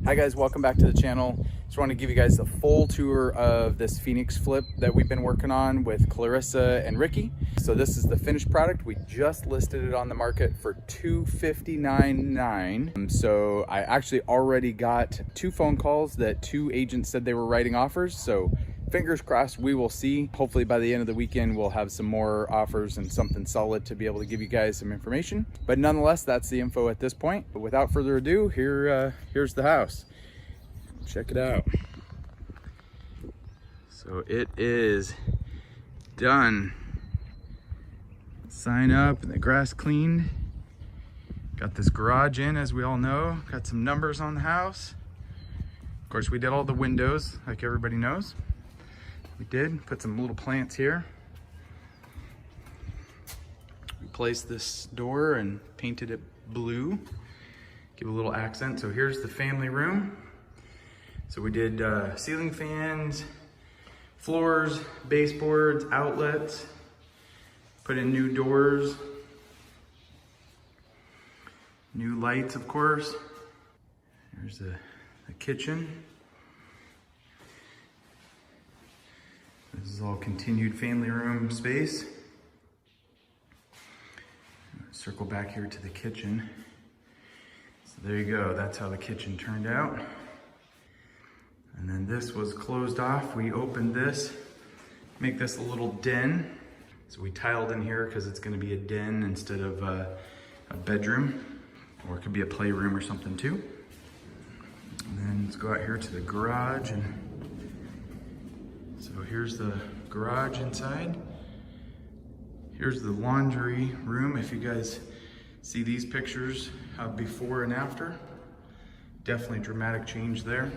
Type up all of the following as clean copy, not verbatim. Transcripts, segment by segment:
Hi guys, welcome back to the channel. Just want to give you guys a full tour of this Phoenix flip that we've been working on with Klarissa and Ricky. So this is the finished product. We just listed it on the market for $259,900. So I actually already got 2 phone calls that 2 agents said they were writing offers. So fingers crossed, we will see. Hopefully by the end of the weekend, we'll have some more offers and something solid to be able to give you guys some information. But nonetheless, that's the info at this point. But without further ado, here's the house. Check it out. So it is done. Sign up and the grass cleaned. Got this garage in, as we all know. Got some numbers on the house. Of course, we did all the windows, like everybody knows. We did put some little plants here. Replaced this door and painted it blue. Give a little accent. So here's the family room. So we did ceiling fans, floors, baseboards, outlets, put in new doors, new lights, of course. There's the kitchen. This is all continued family room space. Circle back here to the kitchen. So there you go, that's how the kitchen turned out. And then this was closed off. We opened this, make this a little den. So we tiled in here because it's gonna be a den instead of a bedroom, or it could be a playroom or something too. And then let's go out here to the garage. And so here's the garage inside. Here's the laundry room. If you guys see these pictures of before and after, definitely dramatic change there.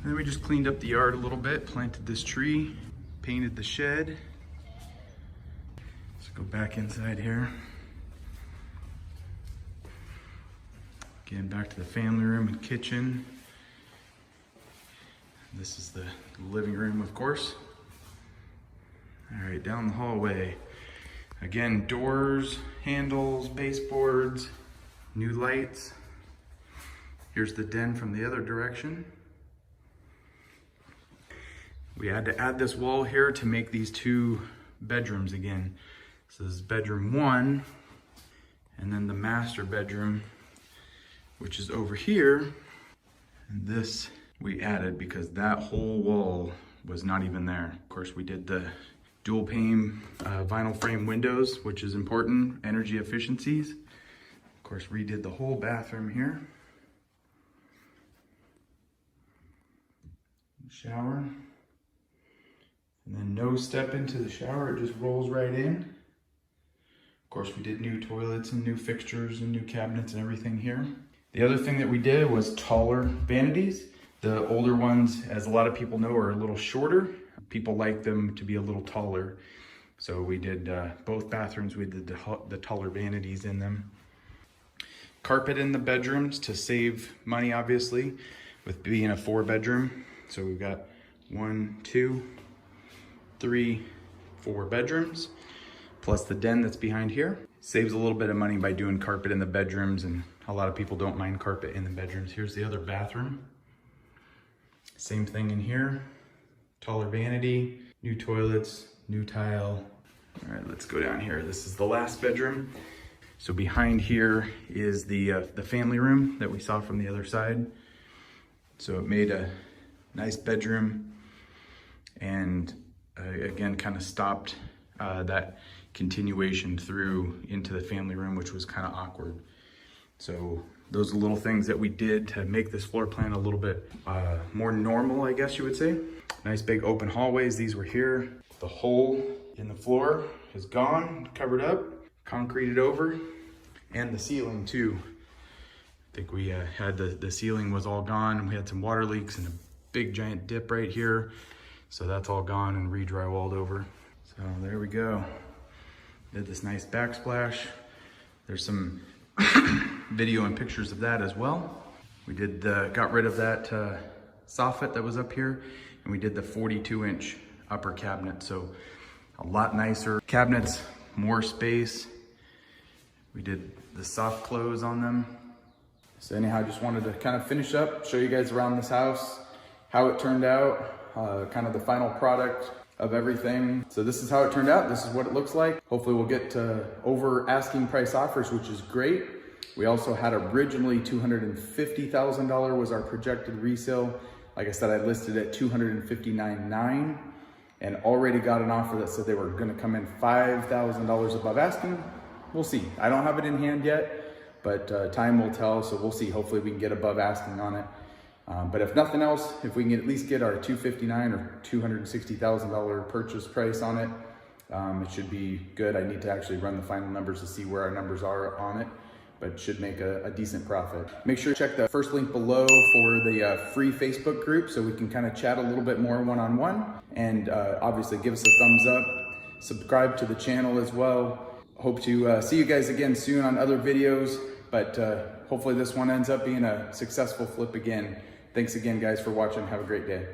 And then we just cleaned up the yard a little bit, planted this tree, painted the shed. Let's go back inside here. Again, back to the family room and kitchen. This is the living room, of course. All right, down the hallway. Again, doors, handles, baseboards, new lights. Here's the den from the other direction. We had to add this wall here to make these 2 bedrooms again. So this is bedroom 1, and then the master bedroom, which is over here. And this we added because that whole wall was not even there. Of course, we did the dual pane vinyl frame windows, which is important, energy efficiencies. Of course, redid the whole bathroom here. Shower. And then no step into the shower, it just rolls right in. Of course, we did new toilets and new fixtures and new cabinets and everything here. The other thing that we did was taller vanities. The older ones, as a lot of people know, are a little shorter. People like them to be a little taller. So we did both bathrooms, we did the taller vanities in them. Carpet in the bedrooms to save money, obviously, with being a 4-bedroom. So we've got 1, 2, 3, 4 bedrooms, plus the den that's behind here. Saves a little bit of money by doing carpet in the bedrooms, and a lot of people don't mind carpet in the bedrooms. Here's the other bathroom. Same thing in here. Taller vanity, new toilets, new tile. All right, let's go down here. This is the last bedroom. So behind here is the family room that we saw from the other side. So it made a nice bedroom, and again, kind of stopped that continuation through into the family room, which was kind of awkward. So those are little things that we did to make this floor plan a little bit more normal, I guess you would say. Nice big open hallways. These were here. The hole in the floor is gone, covered up, concreted over, and the ceiling too. I think we had the ceiling was all gone. We had some water leaks and a big giant dip right here. So that's all gone and re-drywalled over. So there we go. Did this nice backsplash. There's some video and pictures of that as well. We did got rid of that soffit that was up here, and we did the 42-inch upper cabinet. So a lot nicer cabinets, more space. We did the soft close on them. So anyhow, I just wanted to kind of finish up, show you guys around this house, how it turned out, kind of the final product of everything. So this is how it turned out. This is what it looks like. Hopefully we'll get over asking price offers, which is great. We also had originally $250,000 was our projected resale. Like I said, I listed at $259,900 and already got an offer that said they were gonna come in $5,000 above asking. We'll see. I don't have it in hand yet, but time will tell, so we'll see. Hopefully we can get above asking on it. But if nothing else, if we can at least get our $259,000 or $260,000 purchase price on it, it should be good. I need to actually run the final numbers to see where our numbers are on it, but it should make a decent profit. Make sure to check the first link below for the free Facebook group so we can kind of chat a little bit more one-on-one. And obviously give us a thumbs up, subscribe to the channel as well. Hope to see you guys again soon on other videos, but hopefully this one ends up being a successful flip again. Thanks again, guys, for watching. Have a great day.